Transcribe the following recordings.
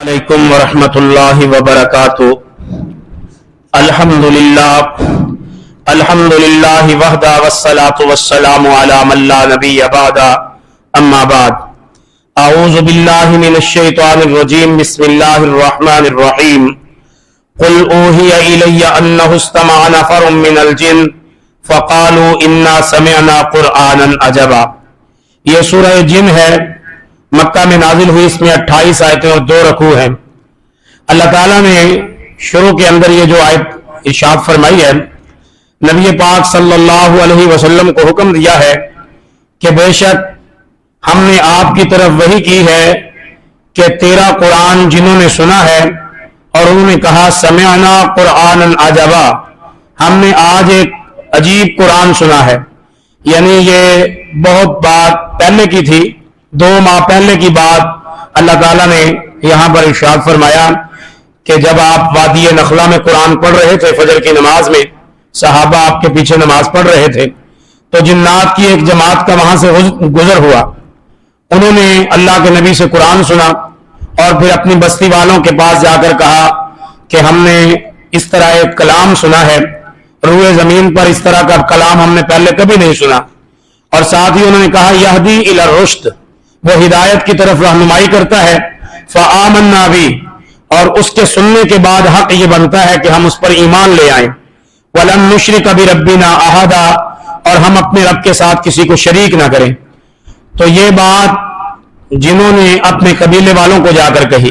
علیکم ورحمۃ اللہ وبرکاتہ۔ الحمدللہ وحدہ والصلاة والسلام علی من لا نبی بعد، اما بعد۔ اعوذ باللہ من الشیطان الرجیم، بسم اللہ الرحمن الرحیم۔ قل اوحی الی انہ استمع نفر من الجن فقالوا انا سمعنا قرآنا عجبا۔ یہ سورہ جن ہے، مکہ میں نازل ہوئی، اس میں 28 آیتیں اور 2 رکوع ہیں۔ اللہ تعالیٰ نے شروع کے اندر یہ جو آیت ارشاد فرمائی ہے، نبی پاک صلی اللہ علیہ وسلم کو حکم دیا ہے کہ بے شک ہم نے آپ کی طرف وحی کی ہے کہ تیرا قرآن جنہوں نے سنا ہے اور انہوں نے کہا سمعنا قرآنا عجبا، ہم نے آج ایک عجیب قرآن سنا ہے۔ یعنی یہ بہت بات پہلے کی تھی، 2 ماہ پہلے کی بات اللہ تعالیٰ نے یہاں پر ارشاد فرمایا کہ جب آپ وادی نخلا میں قرآن پڑھ رہے تھے، فجر کی نماز میں صحابہ آپ کے پیچھے نماز پڑھ رہے تھے، تو جنات کی ایک جماعت کا وہاں سے گزر ہوا۔ انہوں نے اللہ کے نبی سے قرآن سنا اور پھر اپنی بستی والوں کے پاس جا کر کہا کہ ہم نے اس طرح ایک کلام سنا ہے، روئے زمین پر اس طرح کا کلام ہم نے پہلے کبھی نہیں سنا۔ اور ساتھ ہی انہوں نے کہا یہدی الی الرشد، وہ ہدایت کی طرف رہنمائی کرتا ہے، فآمنا بہ، اور اس کے سننے کے بعد حق یہ بنتا ہے کہ ہم اس پر ایمان لے آئیں، ولن نشرک بربنا احدا، اور ہم اپنے رب کے ساتھ کسی کو شریک نہ کریں۔ تو یہ بات جنہوں نے اپنے قبیلے والوں کو جا کر کہی،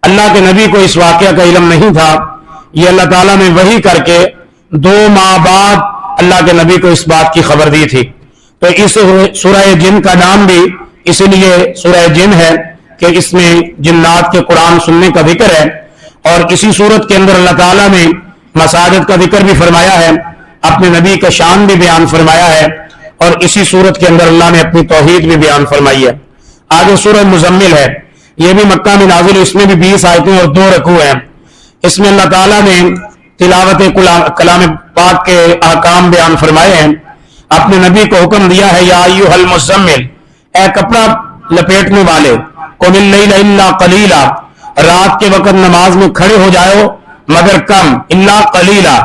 اللہ کے نبی کو اس واقعہ کا علم نہیں تھا، یہ اللہ تعالیٰ نے وحی کر کے 2 ماہ بعد اللہ کے نبی کو اس بات کی خبر دی تھی۔ تو اس سورہ جن کا نام بھی اس لیے سورہ جن ہے کہ اس میں جنات کے قرآن سننے کا ذکر ہے، اور اسی صورت کے اندر اللہ تعالیٰ نے مساجد کا ذکر بھی فرمایا ہے، اپنے نبی کا شان بھی بیان فرمایا ہے، اور اسی صورت کے اندر اللہ نے اپنی توحید بھی بیان فرمائی ہے۔ آگے سورہ مزمل ہے، یہ بھی مکہ میں نازل، اس میں بھی 20 آیتیں اور 2 رکوع ہیں۔ اس میں اللہ تعالیٰ نے تلاوت کلام پاک کے احکام بیان فرمائے ہیں، اپنے نبی کو حکم دیا ہے یا ایھا المزمل، اے کپڑا لپیٹنے والے، قم اللیل الا قلیلا، رات کے وقت نماز میں کھڑے ہو جاؤ مگر کم، الا قلیلا،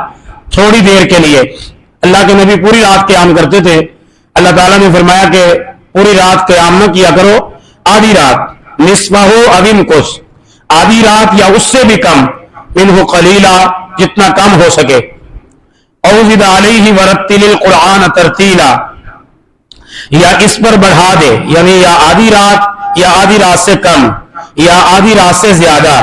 تھوڑی دیر کے لیے۔ اللہ کے نبی پوری رات قیام کرتے تھے، اللہ تعالیٰ نے فرمایا کہ پوری رات قیام نہ کیا کرو، آدھی رات، نصفہ او انقص، آدھی رات یا اس سے بھی کم، منہ قلیلا، جتنا کم ہو سکے۔ او زد علیہ ورتل القرآن ترتیلا، یا اس پر بڑھا دے، یعنی یا آدھی رات یا آدھی رات سے کم یا آدھی رات سے زیادہ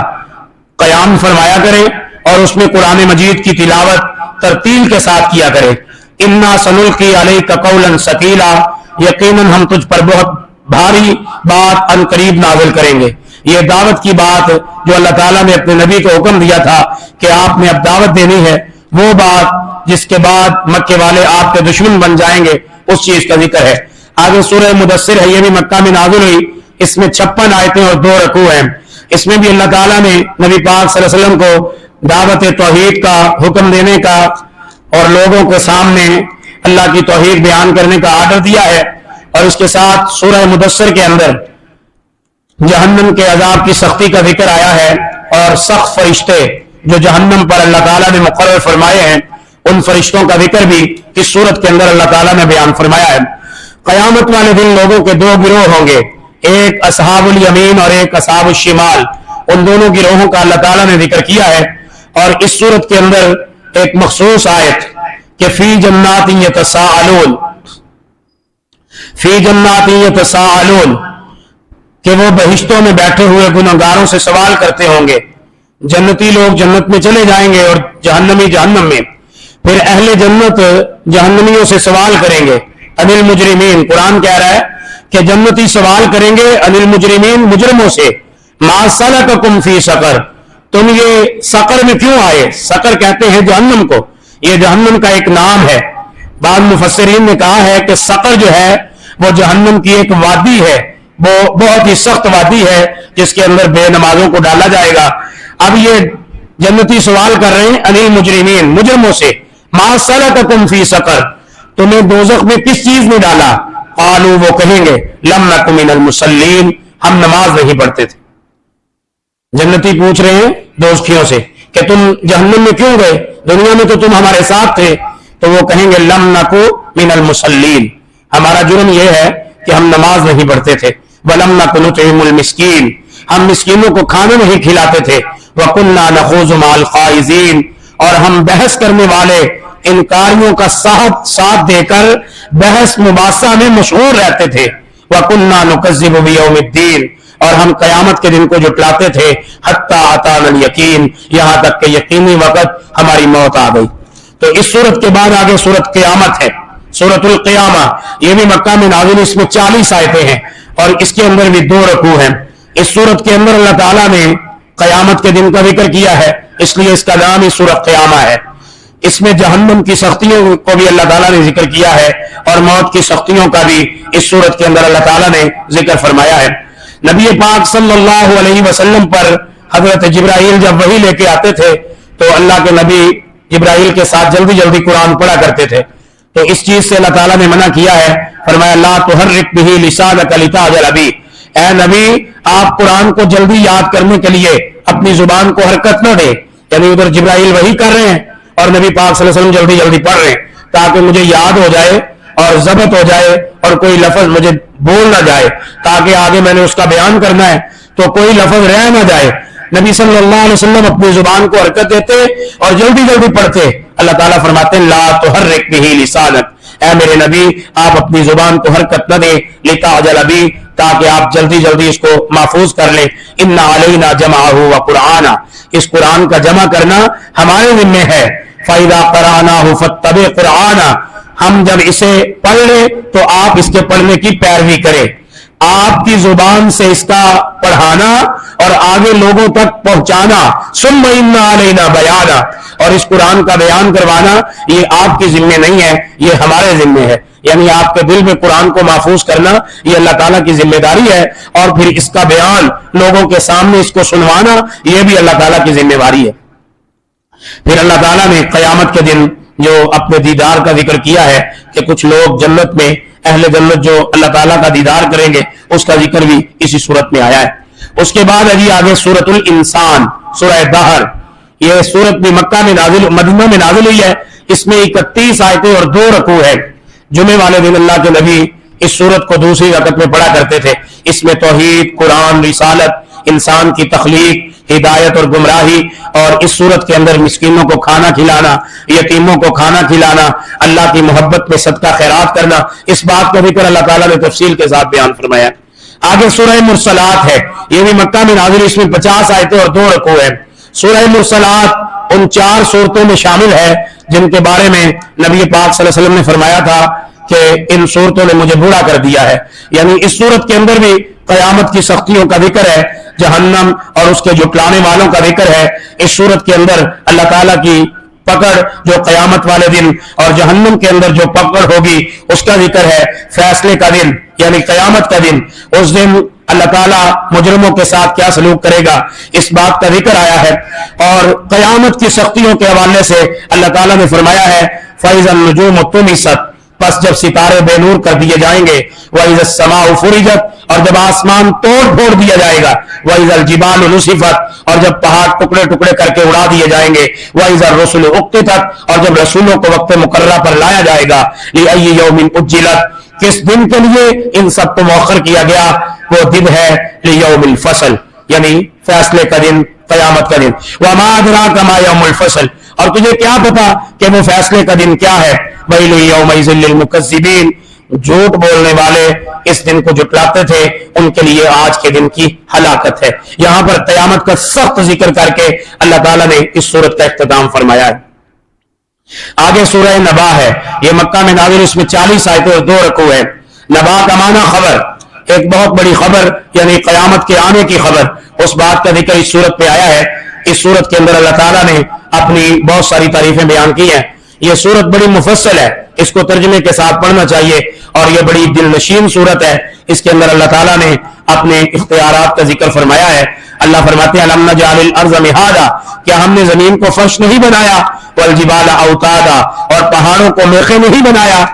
قیام فرمایا کرے، اور اس میں قرآن مجید کی تلاوت ترتیل کے ساتھ کیا کرے۔ انا سنلقی علیک قولا ثقیلا، یقیناً ہم تجھ پر بہت بھاری بات ان قریب نازل کریں گے۔ یہ دعوت کی بات جو اللہ تعالیٰ نے اپنے نبی کو حکم دیا تھا کہ آپ نے اب دعوت دینی ہے، وہ بات جس کے بعد مکے والے آپ کے دشمن بن جائیں گے، اس چیز کا ذکر ہے۔ آگے سورہ مدثر ہے، یہ بھی مکہ میں نازل ہوئی، اس میں 56 آیتیں اور 2 رکوع ہیں۔ اس میں بھی اللہ تعالیٰ نے نبی پاک صلی اللہ علیہ وسلم کو دعوت توحید کا حکم دینے کا اور لوگوں کے سامنے اللہ کی توحید بیان کرنے کا آرڈر دیا ہے، اور اس کے ساتھ سورہ مدثر کے اندر جہنم کے عذاب کی سختی کا ذکر آیا ہے، اور سخت فرشتے جو جہنم پر اللہ تعالیٰ نے مقرر فرمائے ہیں، ان فرشتوں کا ذکر بھی اس صورت کے اندر اللہ تعالیٰ نے بیان فرمایا ہے۔ قیامت والے دن لوگوں کے 2 گروہ ہوں گے، ایک اصحاب الیمین اور ایک اصحاب الشمال، ان دونوں گروہوں کا اللہ تعالیٰ نے ذکر کیا ہے۔ اور اس صورت کے اندر ایک مخصوص آیت کہ فی جنات یتساءلون، فی جنات یتساءلون، کہ وہ بہشتوں میں بیٹھے ہوئے گنہگاروں سے سوال کرتے ہوں گے۔ جنتی لوگ جنت میں چلے جائیں گے اور جہنمی جہنم میں، پھر اہل جنت جہنمیوں سے سوال کریں گے، عن المجرمین، قرآن کہہ رہا ہے کہ جنتی سوال کریں گے عن المجرمین، مجرموں سے، ما سلککم فی سقر، تم یہ سقر میں کیوں آئے؟ سقر کہتے ہیں جہنم کو، یہ جہنم کا ایک نام ہے۔ بعض مفسرین نے کہا ہے کہ سقر جو ہے وہ جہنم کی ایک وادی ہے، وہ بہت ہی سخت وادی ہے جس کے اندر بے نمازوں کو ڈالا جائے گا۔ اب یہ جنتی سوال کر رہے ہیں عن المجرمین، مجرموں سے، ما سلککم فی سقر، تمہیں دوزخ میں کس چیز نے ڈالا؟ قالوا، وہ کہیں گے لم نک من المصلین، ہم نماز نہیں پڑھتے تھے۔ جنتی پوچھ رہے ہیں دوستیوں سے کہ تم جہنم میں کیوں گئے، دنیا میں تو تم ہمارے ساتھ تھے؟ تو وہ کہیں گے لم نکو من المصلین، ہمارا جرم یہ ہے کہ ہم نماز نہیں پڑھتے تھے، ولم نک نطعم المسکین، ہم مسکینوں کو کھانا نہیں کھلاتے تھے، وکنا نخوض مع الخائضین، اور ہم بحث کرنے والے انکاریوں کا ساتھ دے کر بحث مباحثہ میں مشغول رہتے تھے، وکنا نکذب بیوم الدین، اور ہم قیامت کے دن کو جھٹلاتے تھے، حتی اتانا الیقین، یہاں تک کہ یقینی وقت ہماری موت آ گئی۔ تو اس صورت کے بعد آگے صورت قیامت ہے، سورۃ القیامہ، یہ بھی مکہ میں نازل، اس میں 40 آیتیں ہیں اور اس کے اندر بھی 2 رکوع ہیں۔ اس صورت کے اندر اللہ تعالیٰ نے قیامت کے دن کا ذکر کیا ہے، اس لیے اس کا نام ہی سورۃ قیامہ ہے۔ اس میں جہنم کی سختیوں کو بھی اللہ تعالیٰ نے ذکر کیا ہے اور موت کی سختیوں کا بھی اس صورت کے اندر اللہ تعالیٰ نے ذکر فرمایا ہے۔ نبی پاک صلی اللہ علیہ وسلم پر حضرت جبرائیل جب وحی لے کے آتے تھے تو اللہ کے نبی جبرائیل کے ساتھ جلدی جلدی قرآن پڑھا کرتے تھے، تو اس چیز سے اللہ تعالیٰ نے منع کیا ہے، فرمایا لا تحرک بہ لسانک لتعجل بہ، اے نبی آپ قرآن کو جلدی یاد کرنے کے لیے اپنی زبان کو حرکت نہ دے، یعنی ادھر جبرائیل وحی کر رہے ہیں اور نبی پاک صلی اللہ علیہ وسلم جلدی جلدی پڑھ رہے ہیں تاکہ مجھے یاد ہو جائے اور ضبط ہو جائے اور کوئی لفظ مجھے بول نہ جائے، تاکہ آگے میں نے اس کا بیان کرنا ہے تو کوئی لفظ رہ نہ جائے۔ نبی صلی اللہ علیہ وسلم اپنی زبان کو حرکت دیتے اور جلدی جلدی پڑھتے۔ اللہ تعالیٰ فرماتے ہیں لا تحرک بہ لسانک، اے میرے نبی آپ اپنی زبان کو حرکت نہ دیں، لتعجل بہ، تاکہ آپ جلدی جلدی اس کو محفوظ کر لیں۔ ان علینا جمعہ وقرآنہ، اس قرآن کا جمع کرنا ہمارے ذمہ ہے۔ فَإِذَا قَرَأْنَاهُ فَاتَّبِعْ قُرْآنَهُ، ہم جب اسے پڑھ لیں تو آپ اس کے پڑھنے کی پیروی کریں، آپ کی زبان سے اس کا پڑھانا اور آگے لوگوں تک پہنچانا، ثُمَّ إِنَّ عَلَيْنَا بَيَانَهُ، اور اس قرآن کا بیان کروانا یہ آپ کی ذمہ نہیں ہے، یہ ہمارے ذمہ ہے، یعنی آپ کے دل میں قرآن کو محفوظ کرنا یہ اللہ تعالیٰ کی ذمہ داری ہے، اور پھر اس کا بیان لوگوں کے سامنے اس کو سنوانا یہ بھی اللہ تعالیٰ کی ذمہ داری ہے۔ پھر اللہ تعالیٰ نے قیامت کے دن جو اپنے دیدار کا ذکر کیا ہے کہ کچھ لوگ جنت میں، اہل جنت جو اللہ تعالیٰ کا دیدار کریں گے، اس کا ذکر بھی اسی صورت میں آیا ہے۔ اس کے بعد ابھی آگے سورۃ الانسان، سورہ دہر، یہ سورت بھی مکہ میں نازل، مدینہ میں نازل ہوئی ہے، اس میں 31 آیتیں اور 2 رکوع ہے۔ جمعے والے دن اللہ کے نبی اس سورت کو دوسری رکعت میں پڑھا کرتے تھے۔ اس میں توحید، قرآن، رسالت، انسان کی تخلیق، ہدایت اور گمراہی، اور اس صورت کے اندر مسکینوں کو کھانا کھلانا، یتیموں کو کھانا کھلانا، اللہ کی محبت میں صدقہ خیرات کرنا، اس بات کا ذکر اللہ تعالیٰ نے تفصیل کے ساتھ بیان فرمایا۔ آگے سورہ مرسلات ہے، یہ بھی مکہ میں نازل، اس میں 50 آیتیں اور 2 رکوع ہیں۔ سورہ مرسلات ان 4 صورتوں میں شامل ہے جن کے بارے میں نبی پاک صلی اللہ علیہ وسلم نے فرمایا تھا کہ ان صورتوں نے مجھے بوڑھا کر دیا ہے، یعنی اس صورت کے اندر بھی قیامت کی سختیوں کا ذکر ہے، جہنم اور اس کے جھٹلانے والوں کا ذکر ہے۔ اس صورت کے اندر اللہ تعالیٰ کی پکڑ جو قیامت والے دن اور جہنم کے اندر جو پکڑ ہوگی اس کا ذکر ہے، فیصلے کا دن یعنی قیامت کا دن، اس دن اللہ تعالیٰ مجرموں کے ساتھ کیا سلوک کرے گا اس بات کا ذکر آیا ہے۔ اور قیامت کی سختیوں کے حوالے سے اللہ تعالیٰ نے فرمایا ہے فَإِذَا النُّجُومُ طُمِسَتْ، پس جب ستارے بے نور کر دیے جائیں گے، وَإِذَا السَّمَاءُ فُرِجَتْ، اور جب آسمان توڑ پھوڑ دیا جائے گا، وَإِذَا الْجِبَالُ نُسِفَتْ، اور جب پہاڑ ٹکڑے ٹکڑے کر کے اڑا دیے جائیں گے، وَإِذَا الرُّسُلُ أُقِّتَتْ، اور جب رسولوں کو وقت مقررہ پر لایا جائے گا، لِأَيِّ يَوْمٍ أُجِّلَتْ، کس دن کے لیے ان سب کو مؤخر کیا گیا، وہ دن ہے لِيَوْمِ الْفَصْلِ، یعنی فیصلے کا دن، قیامت کا دن۔ وَمَا أَدْرَاكَ مَا يَوْمُ الْفَصْلِ، اور تجھے کیا پتا کہ وہ فیصلے کا دن کیا ہے، وَيْلٌ يَوْمَئِذٍ لِّلْمُكَذِّبِينَ، جھوٹ بولنے والے اس دن کو جھٹلاتے تھے ان کے لیے آج کے دن کی ہلاکت ہے۔ یہاں پر قیامت کا سخت ذکر کر کے اللہ تعالیٰ نے اس سورت کا اختتام فرمایا ہے۔ آگے سورہ نبا ہے، یہ مکہ میں نازل، اس میں 40 آیتیں اور 2 رکوع ہے۔ نبا کا معنی خبر، ایک بہت بڑی خبر یعنی قیامت کے آنے کی خبر، اس بات کا ذکر اس سورت میں آیا ہے۔ اس سورت کے اندر اللہ تعالیٰ نے اپنی بہت ساری تعریفیں بیان کی ہیں۔ یہ سورت بڑی مفصل ہے، اس کو ترجمے کے ساتھ پڑھنا چاہیے، اور یہ بڑی دل نشین سورت ہے۔ اس کے اندر اللہ تعالیٰ نے اپنے اختیارات کا ذکر فرمایا ہے۔ اللہ فرماتے ہیں الم نجعل الارض مہادا، کیا ہم نے زمین کو فرش نہیں بنایا، والجبال اوتادا، اور پہاڑوں کو میخیں نہیں بنایا،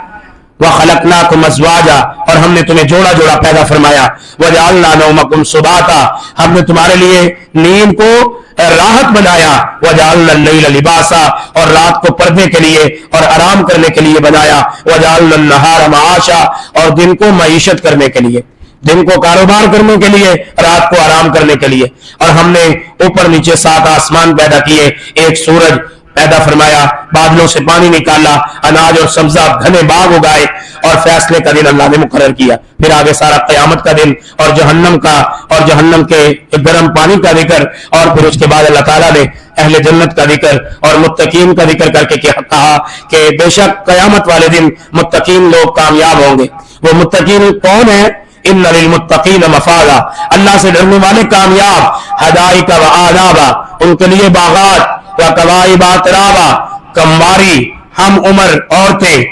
وَخَلَقْنَاكُمْ أَزْوَاجًا اور ہم نے تمہیں جوڑا جوڑا پیدا فرمایا. وَجَعَلْنَا نَوْمَكُمْ سُبَاتًا ہم نے تمہارے لیے نیند کو راحت بنایا. وَجَعَلْنَا اللَّيْلَ لِبَاسًا اور رات کو پردے کے لیے اور آرام کرنے کے لیے بنایا. وَجَعَلْنَا النَّهَارَ مَعَاشًا اور دن کو معیشت کرنے کے لیے، دن کو کاروبار کرنے کے لیے، رات کو آرام کرنے کے لیے. اور ہم نے اوپر نیچے 7 آسمان پیدا کیے، ایک سورج پیدا فرمایا، بادلوں سے پانی نکالا، اناج اور سبزہ گھنے باغ اگائے، اور فیصلے کا دن اللہ نے مقرر کیا. پھر آگے سارا قیامت کا دن اور جہنم کا اور جہنم کے گرم پانی کا ذکر، اور پھر اس کے بعد اللہ تعالیٰ نے اہل جنت کا ذکر اور متقین کا ذکر کر کے کہا کہ بے شک قیامت والے دن متقین لوگ کامیاب ہوں گے. وہ متقین کون ہیں؟ ان للمتقین مفازا اللہ سے ڈرنے والے کامیاب. حدائق و آدابا ان کے لیے باغات، وکواعب اترابا کمواری ہم عمر عورتیں،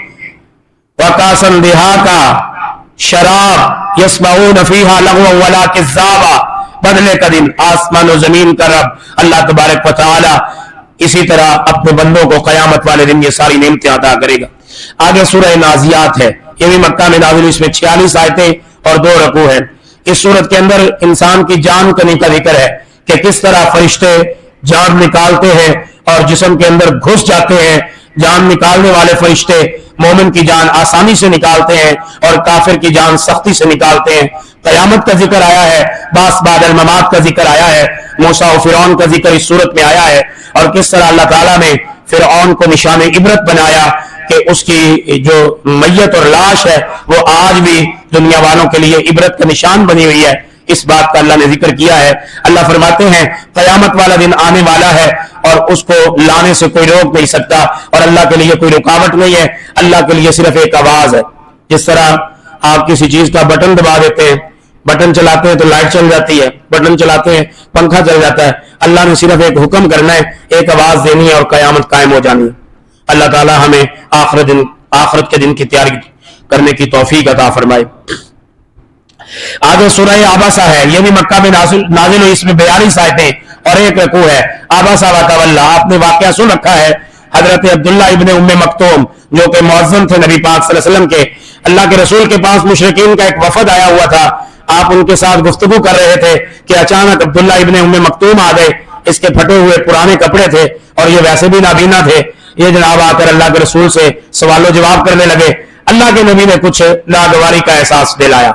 وکاسن دہاقا شراب، یسمعون فیہا لغوا ولا کذابا بدلے کا دن. آسمان و زمین کا رب اللہ تبارک و تعالی اسی طرح اپنے بندوں کو قیامت والے دن یہ ساری نعمتیں عطا کرے گا. آگے سورہ نازیات ہے، یہ بھی مکہ میں نازل، اس میں 46 آیتیں اور 2 رکوع ہیں. اس صورت کے اندر انسان کی جان کنی کا ذکر ہے کہ کس طرح فرشتے جان نکالتے ہیں اور جسم کے اندر گھس جاتے ہیں. جان نکالنے والے فرشتے مومن کی جان آسانی سے نکالتے ہیں اور کافر کی جان سختی سے نکالتے ہیں. قیامت کا ذکر آیا ہے، باس بعد الممات کا ذکر آیا ہے، موسیٰ و فرعون کا ذکر اس صورت میں آیا ہے، اور کس طرح اللہ تعالیٰ نے فرعون کو نشان عبرت بنایا کہ اس کی جو میت اور لاش ہے وہ آج بھی دنیا والوں کے لیے عبرت کا نشان بنی ہوئی ہے. اس بات کا اللہ نے ذکر کیا ہے. اللہ فرماتے ہیں قیامت والا دن آنے والا ہے اور اس کو لانے سے کوئی روک نہیں سکتا، اور اللہ کے لیے کوئی رکاوٹ نہیں ہے. اللہ کے لیے صرف ایک آواز ہے. جس طرح آپ کسی چیز کا بٹن دبا دیتے ہیں، بٹن چلاتے ہیں تو لائٹ چل جاتی ہے، بٹن چلاتے ہیں پنکھا چل جاتا ہے. اللہ نے صرف ایک حکم کرنا ہے، ایک آواز دینی ہے اور قیامت قائم ہو جانی ہے. اللہ تعالی ہمیں آخرت کے دن کی تیاری کرنے کی توفیق عطا فرمائے. آگے سورہ عبسہ ہے، یہ بھی مکہ میں نازل ہوئی، اس میں 42 آیتیں اور 1 رکوع ہے. عبسہ وتولی آپ نے واقعہ سن رکھا ہے. حضرت عبداللہ ابن ام مکتوم جو کہ مؤذن تھے نبی پاک صلی اللہ علیہ وسلم کے، اللہ کے رسول کے پاس مشرکین کا ایک وفد آیا ہوا تھا. آپ ان کے ساتھ گفتگو کر رہے تھے کہ اچانک عبداللہ ابن ام مکتوم آ گئے. اس کے پھٹے ہوئے پرانے کپڑے تھے اور یہ ویسے بھی نابینا تھے. یہ جناب آ کر اللہ کے رسول سے سوال و جواب کرنے لگے. اللہ کے نبی نے کچھ ناگواری کا احساس دلایا.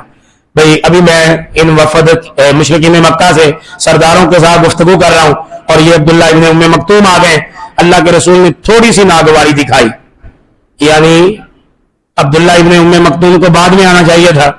بھئی ابھی میں ان وفد مشرکین مکہ سے سرداروں کے ساتھ گفتگو کر رہا ہوں اور یہ عبداللہ ابن ام مکتوم آ گئے. اللہ کے رسول نے تھوڑی سی ناگواری دکھائی، یعنی عبداللہ ابن ام مکتوم کو بعد میں آنا چاہیے تھا،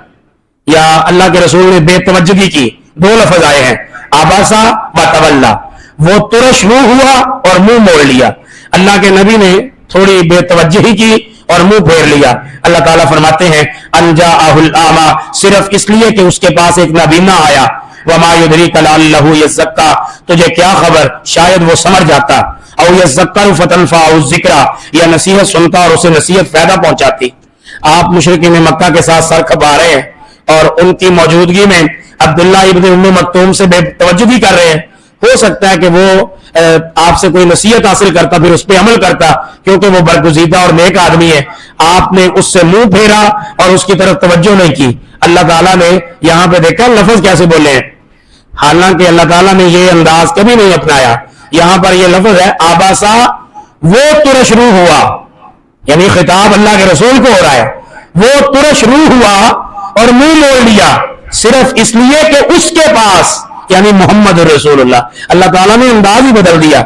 یا اللہ کے رسول نے بے توجہی کی. 2 لفظ آئے ہیں، عبسہ و تولی. وہ ترش منہ ہوا اور منہ موڑ لیا. اللہ کے نبی نے تھوڑی بے توجہی کی اور منہ پھیر لیا. اللہ تعالیٰ فرماتے ہیں ان جاءہ الاعمی صرف اس لیے کہ اس کے پاس ایک نابینا آیا. وما یدریک لعلہ یزکا تجھے کیا خبر شاید وہ سمجھ جاتا. او یذکر فتنفعہ الذکرى یا نصیحت سنتا اور اسے نصیحت فائدہ پہنچاتی. آپ مشرکین مکہ کے ساتھ سر کھپا رہے ہیں اور ان کی موجودگی میں عبداللہ ابن ام مکتوم سے بے توجہی کر رہے ہیں. ہو سکتا ہے کہ وہ آپ سے کوئی نصیحت حاصل کرتا پھر اس پہ عمل کرتا، کیونکہ وہ برگزیدہ اور نیک آدمی ہے. آپ نے اس سے منہ پھیرا اور اس کی طرف توجہ نہیں کی. اللہ تعالیٰ نے یہاں پہ دیکھا لفظ کیسے بولے ہیں، حالانکہ اللہ تعالیٰ نے یہ انداز کبھی نہیں اپنایا. یہاں پر یہ لفظ ہے عبسہ وہ ترش روح ہوا، یعنی خطاب اللہ کے رسول کو ہو رہا ہے. وہ ترش روح ہوا اور منہ موڑ لیا صرف اس لیے کہ اس کے پاس یعنی محمد رسول اللہ تعالیٰ نے انداز ہی بدل دیا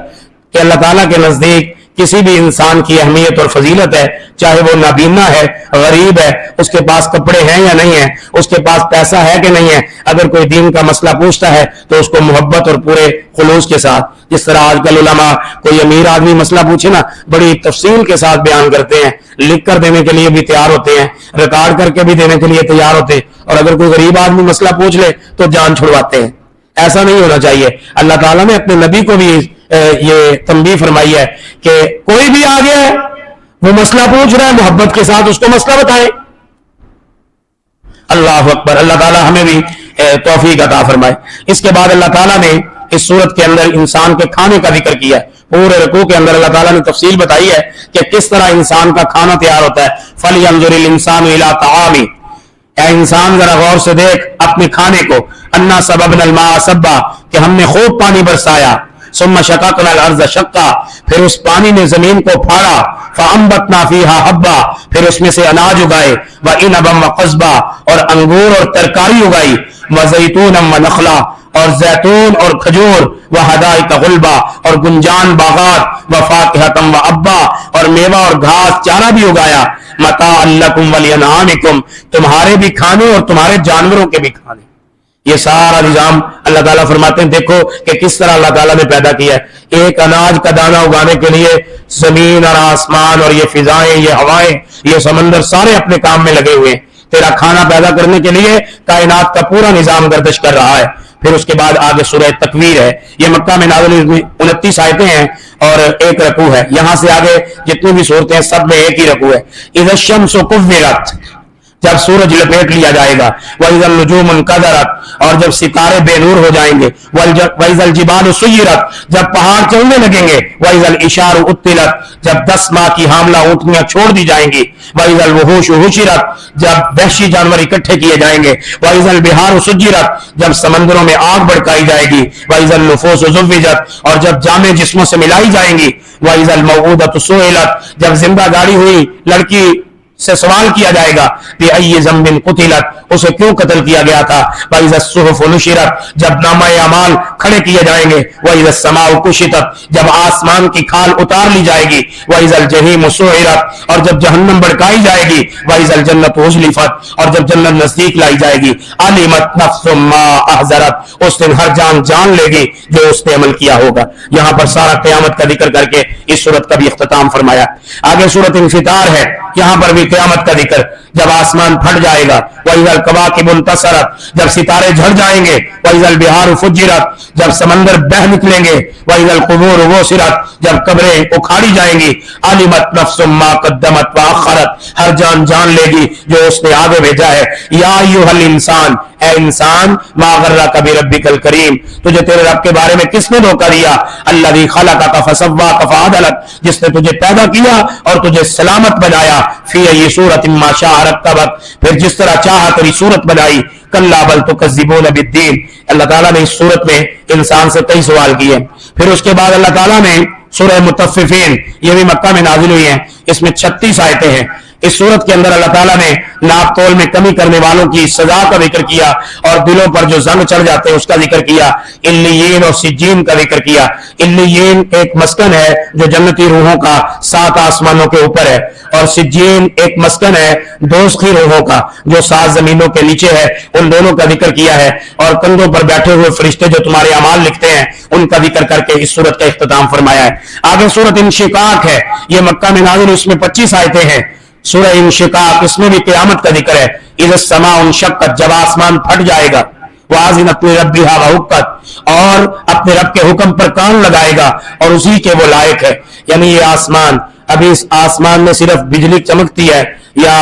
کہ اللہ تعالیٰ کے نزدیک کسی بھی انسان کی اہمیت اور فضیلت ہے، چاہے وہ نابینا ہے، غریب ہے، اس کے پاس کپڑے ہیں یا نہیں ہیں، اس کے پاس پیسہ ہے کہ نہیں ہے. اگر کوئی دین کا مسئلہ پوچھتا ہے تو اس کو محبت اور پورے خلوص کے ساتھ، جس طرح آج کل علماء کوئی امیر آدمی مسئلہ پوچھے نا بڑی تفصیل کے ساتھ بیان کرتے ہیں، لکھ کر دینے کے لیے بھی تیار ہوتے ہیں، ریکارڈ کر کے بھی دینے کے لیے تیار ہوتے ہیں، اور اگر کوئی غریب آدمی مسئلہ پوچھ لے تو جان چھڑواتے ہیں. ایسا نہیں ہونا چاہیے. اللہ تعالیٰ نے اپنے نبی کو بھی یہ تنبیہ فرمائی ہے کہ کوئی بھی آ گیا ہے وہ مسئلہ پوچھ رہا ہے، محبت کے ساتھ اس کو مسئلہ بتائیں. اللہ اکبر. اللہ تعالیٰ ہمیں بھی توفیق عطا فرمائے. اس کے بعد اللہ تعالیٰ نے اس صورت کے اندر انسان کے کھانے کا ذکر کیا ہے. پورے رکوع کے اندر اللہ تعالیٰ نے تفصیل بتائی ہے کہ کس طرح انسان کا کھانا تیار ہوتا ہے. فَلْيَنْظُرِ الْإِنسَانُ إِلَىٰ طَعَامِهِ، اے انسان ذرا غور سے دیکھ اپنے کھانے کو. اَنَّا صَبَبْنَا الْمَاءَ صَبًّا، کہ ہم نے خوب پانی برسایا. ثُمَّ شَقَقْنَا الْأَرْضَ شَقًّا، پھر اس پانی نے زمین کو پھاڑا. فَأَنبَتْنَا فِيهَا حَبًّا، پھر اس میں سے اناج اگائے. وَإِنَبًا وَقَضْبًا، اور انگور اور ترکاری اگائی. وَزَيْتُونًا وَنَخْلًا، اور زیتون اور کھجور. وَحَدَائِقَ غُلْبًا، اور گنجان باغات. وَفَاكِهَةً وَأَبًّا، اور میوہ اور گھاس چارہ بھی اگایا. مَتَاعًا لَكُمْ وَلِأَنْعَامِكُمْ، تمہارے بھی کھانے اور تمہارے جانوروں کے بھی کھانے. یہ سارا نظام اللہ تعالیٰ فرماتے ہیں دیکھو کہ کس طرح اللہ تعالیٰ نے پیدا کیا ہے. ایک اناج کا دانہ اگانے کے لیے زمین اور آسمان اور یہ فضائیں، یہ ہوائیں، یہ سمندر سارے اپنے کام میں لگے ہوئے ہیں. تیرا کھانا پیدا کرنے کے لیے کائنات کا پورا نظام گردش کر رہا ہے. پھر اس کے بعد آگے سورہ تکویر ہے. یہ مکہ میں نازل 29 آیتیں ہیں اور ایک رکوع ہے. یہاں سے آگے جتنی بھی صورتیں ہیں سب میں ایک ہی رکوع ہے. اذا الشمس كورت، جب سورج لپیٹ لیا جائے گا. وَإِذَا النُّجُومُ انْكَدَرَتْ، اور جب ستارے بے نور ہو جائیں گے. وَإِذَا الْجِبَالُ سُيِّرَتْ، جب پہاڑ چلنے لگیں گے. وَإِذَا الْعِشَارُ عُطِّلَتْ، جب 10 ماہ کی حاملہ اونٹنیاں چھوڑ دی جائیں گی. وَإِذَا الْوُحُوشُ حُشِرَتْ، جب وحشی جانور اکٹھے کیے جائیں گے. وَإِذَا الْبِحَارُ سُجِّرَتْ، جب سمندروں میں آگ بھڑکائی جائے گی. وَإِذَا النُّفُوسُ زُوِّجَتْ، اور جب جامع جسموں سے ملائی جائیں گی. وَإِذَا الْمَوْءُودَةُ سُئِلَتْ، جب زندہ گاڑی ہوئی لڑکی سے سوال کیا جائے گا. بِأَيِّ ذَنبٍ قُتِلَتْ، اسے کیوں قتل کیا گیا تھا. وَإِذَا الصُّحُفُ نُشِرَتْ، جب نامہ اعمال کھڑے کیے جائیں گے. وَإِذَا السَّمَاءُ كُشِطَتْ، جب آسمان کی کھال اتار لی جائے گی. وَإِذَا الْجَحِيمُ سُعِرَتْ، اور جب جہنم بھڑکائی جائے گی. وَإِذَا الْجَنَّةُ أُزْلِفَتْ، اور جب جنت نزدیک لائی جائے گی. عَلِمَتْ نَفْسٌ مَّا أَحْضَرَتْ، اس دن ہر جان جان لے گی جو اس نے عمل کیا ہوگا. یہاں پر سارا قیامت کا ذکر کر کے اس سورت کا بھی اختتام فرمایا. آگے سورت انفطار ہے. یہاں پر بھی قیامت کا ذکر، جب آسمان پھٹ جائے گا. وَإِذَا الْكَوَاكِبُ انْتَثَرَتْ، جب ستارے جھڑ جائیں گے. وَإِذَا الْبِحَارُ فُجِّرَتْ، جب سمندر بہہ نکلیں گے. وَإِذَا الْقُبُورُ وُسِرَتْ، جب قبریں اکھاڑی جائیں گی. عَلِمَتْ نَفْسٌ مَّا قَدَّمَتْ وَأَخَّرَتْ، ہر جان جان لے گی جو اس نے آگے بھیجا ہے. یا ایھا الانسان، اے انسان، ما غرک بربک الکریم، تجھے تیرے رب کے بارے میں کس نے دھوکہ دیا. الذی خلقک فسواک فعدلک، جس نے تجھے پیدا کیا اور تجھے سلامت بنایا. فی ای صورت ما شاء رکبک، پھر جس طرح چاہا تیری صورت بنائی. کلا بل تکذبون بالدین، اللہ تعالیٰ نے اس صورت میں انسان سے کئی سوال کیے. پھر اس کے بعد اللہ تعالیٰ نے سورہ مطففین، یہ بھی مکہ میں نازل ہوئی ہیں، اس میں 36 آیتیں ہیں. اس صورت کے اندر اللہ تعالیٰ نے ناپ تول میں کمی کرنے والوں کی سزا کا ذکر کیا اور دلوں پر جو زنگ چڑھ جاتے ہیں اس کا ذکر کیا. علیین اور سجین کا ذکر کیا. علیین ایک مسکن ہے جو جنتی روحوں کا 7 آسمانوں کے اوپر ہے، اور سجین ایک مسکن ہے دوزخی روحوں کا جو 7 زمینوں کے نیچے ہے. ان دونوں کا ذکر کیا ہے، اور کندھوں پر بیٹھے ہوئے فرشتے جو تمہارے اعمال لکھتے ہیں ان کا ذکر کر کے اس صورت کا اختتام فرمایا ہے. آگے صورت انشقاق ہے، یہ مکہ میں نازل، اس میں 25 آیتیں ہیں. سورہ انشقاق، اس میں بھی قیامت کا ذکر ہے. اذا السماء انشقت، جب آسمان پھٹ جائے گا. وَأَذِنَتْ لِرَبِّهَا وَحُقَّتْ، اور اپنے رب کے حکم پر کان لگائے گا اور اسی کے وہ لائق ہے. یعنی یہ آسمان، ابھی اس آسمان میں صرف بجلی چمکتی ہے یا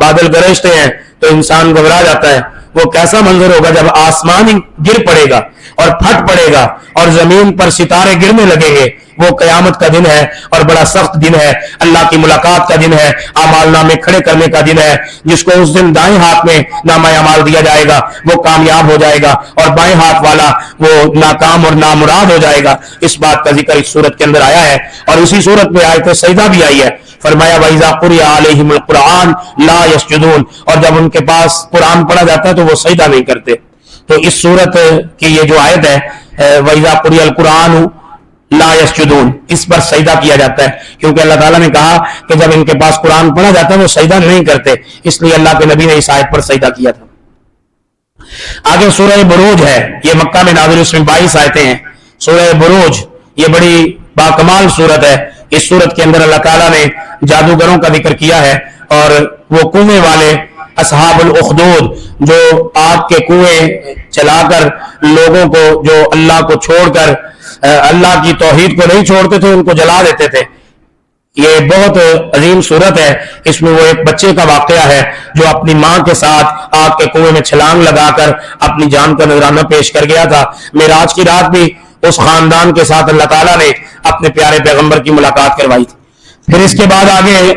بادل گرجتے ہیں تو انسان گھبرا جاتا ہے. وہ کیسا منظر ہوگا جب آسمان ہی گر پڑے گا اور پھٹ پڑے گا اور زمین پر ستارے گرنے لگیں گے. وہ قیامت کا دن ہے اور بڑا سخت دن ہے، اللہ کی ملاقات کا دن ہے، اعمال نامے کھڑے کرنے کا دن ہے. جس کو اس دن دائیں ہاتھ میں نامہ اعمال دیا جائے گا وہ کامیاب ہو جائے گا، اور بائیں ہاتھ والا وہ ناکام اور نامراد ہو جائے گا. اس بات کا ذکر اس صورت کے اندر آیا ہے. اور اسی صورت میں آیت سجدہ بھی آئی ہے. فرمایا وَإِذَا قُرِئَ عَلَيْهِمُ الْقُرْآنُ لَا يَسْجُدُونَ، اور جب ان کے پاس قرآن پڑھا جاتا ہے تو وہ سجدہ نہیں کرتے. تو اس صورت کی یہ جو آیت ہے وَإِذَا قُرِئَ الْقُرْآنُ لا یسجدون، اس پر سجدہ کیا جاتا ہے، کیونکہ اللہ تعالیٰ نے کہا کہ جب ان کے پاس قرآن پڑھا جاتا ہے وہ سجدہ نہیں کرتے، اس لیے اللہ کے نبی نے اس آیت پر سجدہ کیا تھا. آگے سورہ بروج ہے، یہ مکہ میں نازل، اس میں 22 آیتیں ہیں. سورہ بروج یہ بڑی باکمال صورت ہے. اس صورت کے اندر اللہ تعالیٰ نے جادوگروں کا ذکر کیا ہے، اور وہ کنویں والے اصحاب الاخدود جو آگ کے کنویں چلا کر لوگوں کو جو اللہ کو چھوڑ کر اللہ کی توحید کو نہیں چھوڑتے تھے ان کو جلا دیتے تھے. یہ بہت عظیم صورت ہے. اس میں وہ ایک بچے کا واقعہ ہے جو اپنی ماں کے ساتھ آگ کے کنویں میں چھلانگ لگا کر اپنی جان کا نذرانہ پیش کر گیا تھا. معراج کی رات بھی اس خاندان کے ساتھ اللہ تعالیٰ نے اپنے پیارے پیغمبر کی ملاقات کروائی تھی۔ پھر اس کے بعد آگے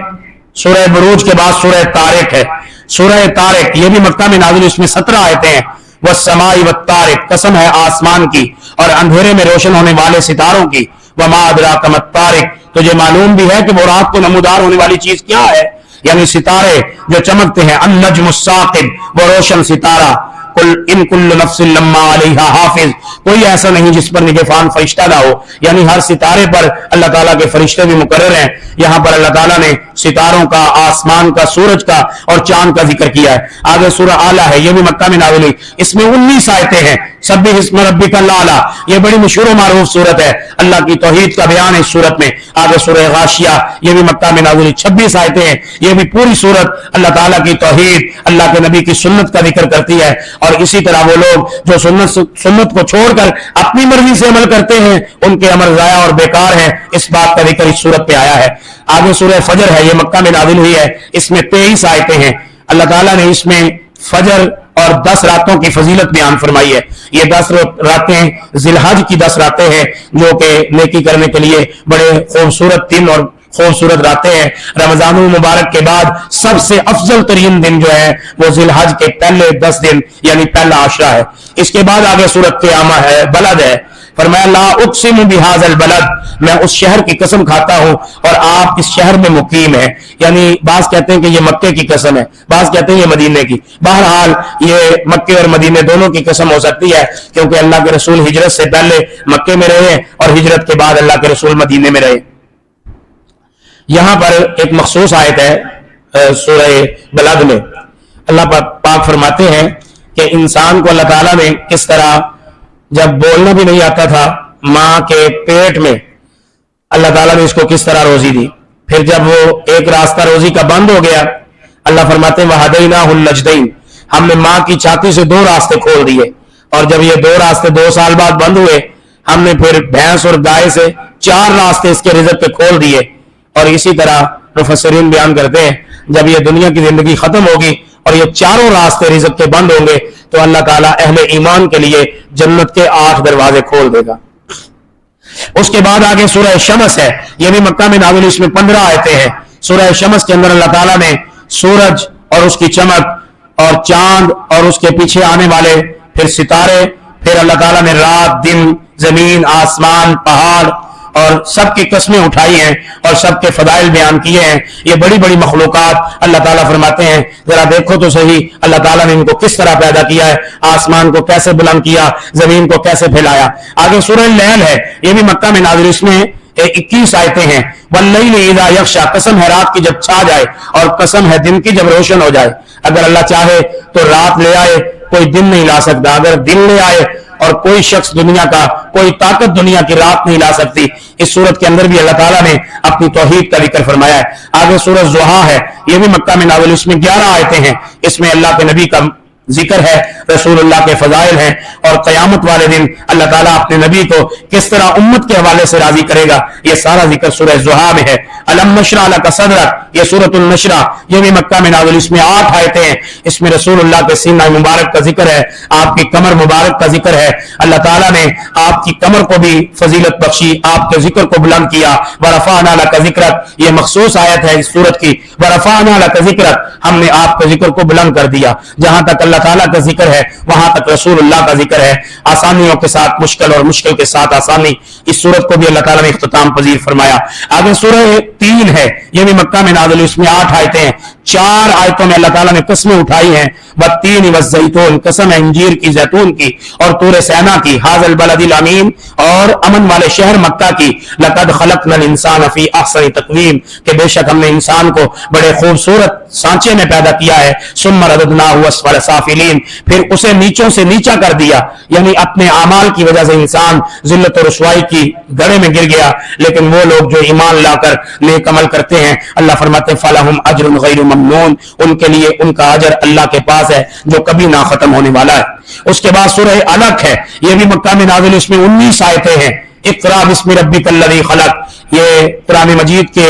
سورہ بروج کے بعد سورہ طارق ہے۔ سورہ طارق یہ بھی مکہ میں نازل، اس میں 17 آیتیں ہیں۔ والسماء والطارق، قسم ہے آسمان کی اور اندھیرے میں روشن ہونے والے ستاروں کی۔ وما ادراک ما الطارق، تجھے معلوم بھی ہے کہ وہ رات کو نمودار ہونے والی چیز کیا ہے، یعنی ستارے جو چمکتے ہیں۔ النجم الثاقب، وہ روشن ستارہ۔ ان کل نفس لما علیہا حافظ، کوئی ایسا نہیں جس پر نگہبان فرشتہ نہ ہو، یعنی ہر ستارے پر اللہ تعالیٰ کے فرشتے بھی مقرر ہیں۔ یہاں پر اللہ تعالیٰ نے ستاروں کا، آسمان کا، سورج کا اور چاند کا ذکر کیا ہے۔ آگے سورہ اعلیٰ ہے، یہ بھی مکہ میں نازل ہوئی، اس میں 19 آیتیں ہیں۔ سبح اسم ربک الاعلیٰ، یہ بڑی مشہور و معروف صورت ہے، اللہ کی توحید کا بیان ہے اس صورت میں۔ آگے سورہ غاشیہ، یہ بھی مکہ میں نازل ہوئی، 26 آیتیں ہیں۔ یہ بھی پوری صورت اللہ تعالیٰ کی توحید، اللہ کے نبی کی سنت کا ذکر کرتی ہے، اور اسی طرح وہ لوگ جو سنت کو چھوڑ کر اپنی مرضی سے عمل کرتے ہیں ان کے عمل ضائع اور بیکار ہیں، اس بات کا ذکر اس صورت پہ آیا ہے۔ آگے سورہ فجر ہے، یہ مکہ میں نازل ہوئی ہے، اس میں 23 آیتیں ہیں۔ اللہ تعالیٰ نے اس میں فجر اور 10 راتوں کی فضیلت بیان فرمائی ہے۔ یہ 10 راتیں ذی الحج کی 10 راتیں ہیں جو کہ نیکی کرنے کے لیے بڑے خوبصورت دن اور خوبصورت راتیں ہیں۔ رمضان المبارک کے بعد سب سے افضل ترین دن جو ہے وہ ذی الحج کے پہلے 10 دن یعنی پہلا عشرہ ہے۔ اس کے بعد آگے سورۃ قیامہ ہے، بلد ہے۔ فرمایا لا اقسم بہذا البلد، میں اس شہر کی قسم کھاتا ہوں اور آپ اس شہر میں مقیم ہیں، یعنی بعض کہتے ہیں کہ یہ مکے کی قسم ہے، بعض کہتے ہیں یہ مدینے کی۔ بہرحال یہ مکے اور مدینے دونوں کی قسم ہو سکتی ہے، کیونکہ اللہ کے رسول ہجرت سے پہلے مکے میں رہے اور ہجرت کے بعد اللہ کے رسول مدینے میں رہے۔ یہاں پر ایک مخصوص آیت ہے سورہ بلد میں، اللہ پاک فرماتے ہیں کہ انسان کو اللہ تعالیٰ نے کس طرح جب بولنا بھی نہیں آتا تھا ماں کے پیٹ میں، اللہ تعالیٰ نے اس کو کس طرح روزی دی۔ پھر جب وہ ایک راستہ روزی کا بند ہو گیا، اللہ فرماتے ہیں وَهَدَيْنَاهُ النَّجْدَيْنِ، ہم نے ماں کی چھاتی سے 2 راستے کھول دیے، اور جب یہ 2 راستے 2 سال بعد بند ہوئے، ہم نے پھر بھینس اور گائے سے 4 راستے اس کے رزق کے کھول دیے۔ اور اسی طرح مفسرین بیان کرتے ہیں جب یہ دنیا کی زندگی ختم ہوگی اور یہ 4 راستے رزق کے بند ہوں گے تو اللہ تعالیٰ اہل ایمان کے لیے جنت کے 8 دروازے کھول دے گا۔ اس کے بعد آگے سورہ شمس ہے، یہ بھی مکہ میں نازل، اس میں 15 آیتیں ہیں۔ سورہ شمس کے اندر اللہ تعالیٰ نے سورج اور اس کی چمک اور چاند اور اس کے پیچھے آنے والے پھر ستارے، پھر اللہ تعالیٰ نے رات، دن، زمین، آسمان، پہاڑ اور سب کی قسمیں اٹھائی ہیں اور سب کے فضائل بیان کیے ہیں۔ یہ بڑی بڑی مخلوقات اللہ تعالیٰ فرماتے ہیں ذرا دیکھو تو صحیح اللہ تعالیٰ نے ان کو کس طرح پیدا کیا ہے، آسمان کو کیسے بلند کیا، زمین کو کیسے پھیلایا۔ آگے سورہ لیل ہے، یہ بھی مکہ میں نازل، اس میں 21 آیتیں ہیں۔ واللیل اذا یغشی، قسم ہے رات کی جب چھا جائے اور قسم ہے دن کی جب روشن ہو جائے۔ اگر اللہ چاہے تو رات لے آئے، کوئی دن نہیں لا سکتا، اگر دن لے آئے اور کوئی شخص دنیا کا، کوئی طاقت دنیا کی رات نہیں لا سکتی۔ اس صورت کے اندر بھی اللہ تعالیٰ نے اپنی توحید کا ذکر فرمایا ہے۔ آگے سورۃ ضحیٰ ہے، یہ بھی مکہ میں نازل، اس میں 11 آیتیں ہیں۔ اس میں اللہ کے نبی کا ذکر ہے، رسول اللہ کے فضائل ہیں، اور قیامت والے دن اللہ تعالیٰ اپنے نبی کو کس طرح امت کے حوالے سے راضی کرے گا، یہ سارا ذکر سورہ ضحیٰ میں ہے۔ الم نشرح لک صدرک، یہ سورۃ النشرہ، یہ بھی مکہ میں نازل، اس میں 8 آیتیں ہیں۔ اس میں رسول اللہ کے سینہ مبارک کا ذکر ہے، آپ کی کمر مبارک کا ذکر ہے۔ اللہ تعالیٰ نے آپ کی کمر کو بھی فضیلت بخشی، آپ کے ذکر کو بلند کیا۔ ورفعنا لک ذکرک، یہ مخصوص آیت ہے اس سورت کی۔ ورفعنا لک ذکرک، ہم نے آپ کے ذکر کو بلند کر دیا۔ جہاں تک اللہ تعالیٰ کا ذکر ہے وہاں تک رسول اللہ کا ذکر ہے، آسانیوں کے ساتھ مشکل اور مشکل کے ساتھ آسانی۔ اس سورت کو بھی اللہ تعالیٰ نے اختتام پذیر فرمایا۔ آگے سورہ 3 ہے، یہ بھی مکہ میں نازل، اس میں 8 آیتیں ہیں۔ 4 آیتوں میں اللہ تعالیٰ نے قسمیں اٹھائی ہیں۔ والتین والزیتون، قسم ہے انجیر کی، زیتون کی، اور طور سینا کی۔ ھذا البلد الامین، اور امن والے شہر مکہ کی۔ لقد خلقنا الانسان فی احسن تقویم، کہ بے شک ہم نے انسان کو بڑے خوبصورت سانچے میں پیدا کیا ہے۔ ثم رددناہ اسفل سافلین، پھر اسے نیچوں سے نیچا کر دیا، یعنی اپنے اعمال کی وجہ سے انسان ذلت و رسوائی کی گڑھے میں گر گیا۔ لیکن وہ لوگ جو ایمان لا کر نیک عمل کرتے ہیں، اللہ فرماتے ہیں فلہم اجر غیر ممنون، ان کے لیے ان کا اجر اللہ کے پاس ہے جو کبھی نہ ختم ہونے والا ہے۔ اس کے بعد سورہ علق ہے، یہ بھی مکہ میں نازل، اس میں 19 آیتیں ہیں۔ اقرا بسم ربک الذی خلق، یہ قرآن مجید کے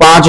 5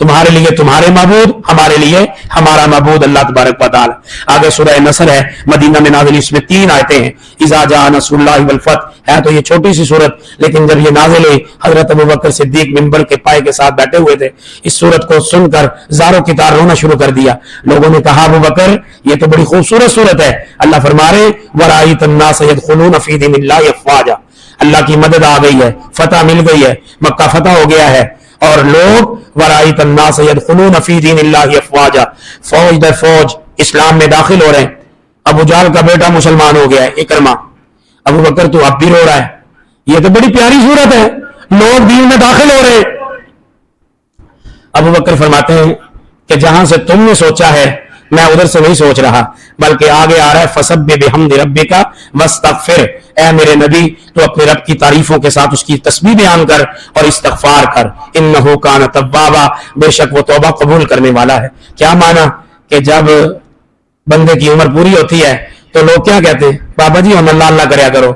تمہارے لیے تمہارے معبود، ہمارے لیے ہمارا معبود اللہ تبارک و تعالی۔ آگے سورہ نصر ہے، مدینہ میں نازل، اس میں 3 آیتیں ہیں۔ اذا جاء نصر اللہ والفتح ہے تو یہ چھوٹی سی صورت، لیکن جب یہ نازل ہوئی حضرت ابوبکر صدیق منبر کے پائے کے ساتھ بیٹھے ہوئے تھے، اس صورت کو سن کر زاروں کی طرح رونا شروع کر دیا۔ لوگوں نے کہا ابوبکر یہ تو بڑی خوبصورت صورت ہے۔ اللہ فرما رہے ورأیت الناس يدخلون فی دین اللہ افواجا، اللہ کی مدد آ گئی ہے، فتح مل گئی ہے، مکہ فتح ہو گیا ہے، اور لوگ ورأیت الناس يدخلون فی دین اللہ افواجا، فوج در فوج اسلام میں داخل ہو رہے ہیں۔ ابو جہل کا بیٹا مسلمان ہو گیا ہے اکرمہ، ابو بکر تو اب بھی رو رہا ہے۔ یہ تو بڑی پیاری صورت ہے، لوگ دین میں داخل ہو رہے ہیں۔ ابو بکر فرماتے ہیں کہ جہاں سے تم نے سوچا ہے میں ادھر سے نہیں سوچ رہا، بلکہ آگے آ رہا ہے فسبح بحمد ربک واستغفر، اے میرے نبی تو اپنے رب کی تعریفوں کے ساتھ اس کی تسبیح بیان کر اور استغفار کر، انہ کان توابا، بے شک وہ توبہ قبول کرنے والا ہے۔ کیا معنی کہ جب بندے کی عمر پوری ہوتی ہے تو لوگ کیا کہتے ہیں؟ بابا جی ہم اللہ اللہ کریا کرو،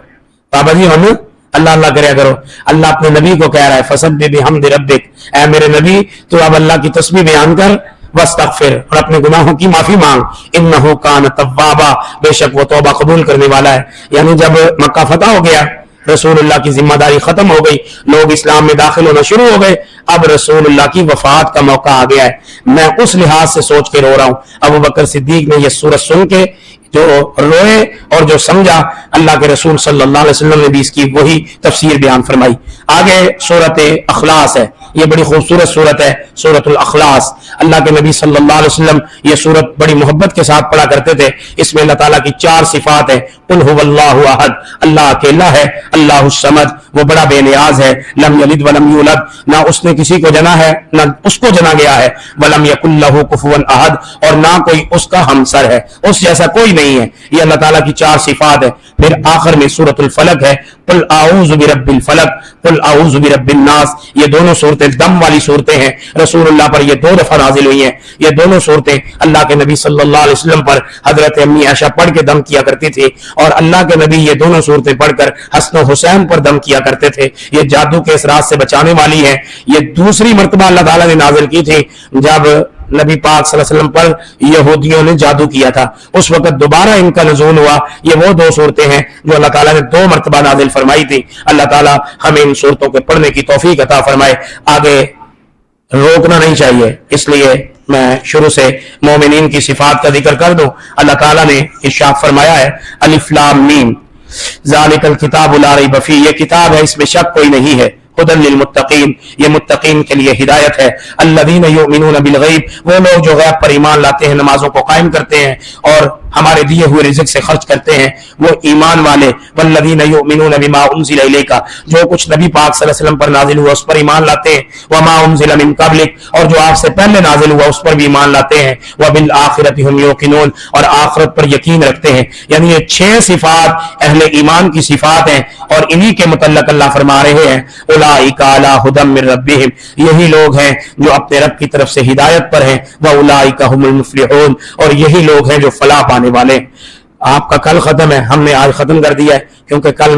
بابا جی ہم اللہ اللہ کریا کرو۔ اللہ اپنے نبی کو کہہ رہا ہے فسبح بحمد ربک، اے میرے نبی تو اب اللہ کی تسبیح بیان کر، واستغفر اور اپنے گناہوں کی معافی مانگ، انہ کان توابا، بے شک وہ توبہ قبول کرنے والا ہے۔ یعنی جب مکہ فتح ہو گیا، رسول اللہ کی ذمہ داری ختم ہو گئی، لوگ اسلام میں داخل ہونا شروع ہو گئے، اب رسول اللہ کی وفات کا موقع آ گیا ہے۔ میں اس لحاظ سے سوچ کے رو رہا ہوں۔ ابو بکر صدیق نے یہ سورت سن کے جو روئے اور جو سمجھا، اللہ کے رسول صلی اللہ علیہ وسلم نے بھی اس کی وہی تفسیر بیان فرمائی۔ آگے سورت اخلاص ہے، یہ بڑی خوبصورت سورت ہے، سورت الاخلاص۔ اللہ کے نبی صلی اللہ علیہ وسلم یہ سورت بڑی محبت کے ساتھ پڑھا کرتے تھے۔ اس میں اللہ تعالیٰ کی 4 صفات ہیں۔ قل هو اللہ احد، اللہ اکیلا ہے، اللہ الصمد، وہ بڑا بے نیاز ہے، لم یلد ولم یولد، نہ اس نے کسی کو جنا ہے نہ اس کو جنا گیا ہے، ولم یکن لہ کفوا احد، اور نہ کوئی اس کا ہمسر ہے، اس جیسا کوئی نہیں ہے۔ یہ اللہ تعالیٰ کی 4 صفات ہے۔ پھر آخر میں سورۃ الفلق ہے، قل اعوذ برب الفلق، قل اعوذ برب الناس۔ یہ دونوں صورتیں دم والی صورتیں ہیں، رسول اللہ پر یہ 2 دفعہ نازل ہوئی ہیں۔ یہ دونوں صورتیں اللہ کے نبی صلی اللہ علیہ وسلم پر حضرت امی عائشہ پڑھ کے دم کیا کرتی تھی، اور اللہ کے نبی یہ دونوں صورتیں پڑھ کر حسن و حسین پر دم کیا کرتے تھے۔ یہ جادو کے اثرات سے بچانے والی ہیں۔ یہ دوسری مرتبہ اللہ تعالیٰ نے نازل کی تھی جب نبی پاک صلی اللہ علیہ وسلم پر یہودیوں نے جادو کیا تھا، اس وقت دوبارہ ان کا نزول ہوا۔ یہ وہ 2 صورتیں ہیں جو اللہ تعالیٰ نے 2 مرتبہ نازل فرمائی تھی۔ اللہ تعالیٰ ہمیں ان صورتوں کے پڑھنے کی توفیق عطا فرمائے۔ آگے روکنا نہیں چاہیے، اس لیے میں شروع سے مومنین کی صفات کا ذکر کر دوں۔ اللہ تعالیٰ نے ارشاد فرمایا ہے الف لام میم ذالک الکتاب لا ریب فیہ، یہ کتاب ہے اس میں شک کوئی نہیں ہے، ہدی للمتقین، یہ متقین کے لیے ہدایت ہے، الذین یؤمنون بالغیب، وہ لوگ جو غیب پر ایمان لاتے ہیں، نمازوں کو قائم کرتے ہیں اور ہمارے دیے ہوئے رزق سے خرچ کرتے ہیں، وہ ایمان والے، والذین یؤمنون بما انزل الیک، جو کچھ نبی پاک صلی اللہ علیہ وسلم پر نازل ہوا اس پر ایمان لاتے ہیں، وما انزل من قبلک، اور جو آپ سے پہلے نازل ہوا اس پر بھی ایمان لاتے ہیں، وبالآخرۃ هم یوقنون، اور آخرت پر یقین رکھتے ہیں۔ یعنی یہ 6 صفات اہل ایمان کی صفات ہیں، اور انہی کے متعلق اللہ فرما رہے ہیں اولئک علی ھدی من ربہم، یہی لوگ ہیں جو اپنے رب کی طرف سے ہدایت پر ہیں، واولئک هم المفلحون، اور یہی لوگ ہیں جو فلاح پانے والے ہیں۔ آپ کا کل ختم ہے، ہم نے آج ختم کر دیا ہے کیونکہ کل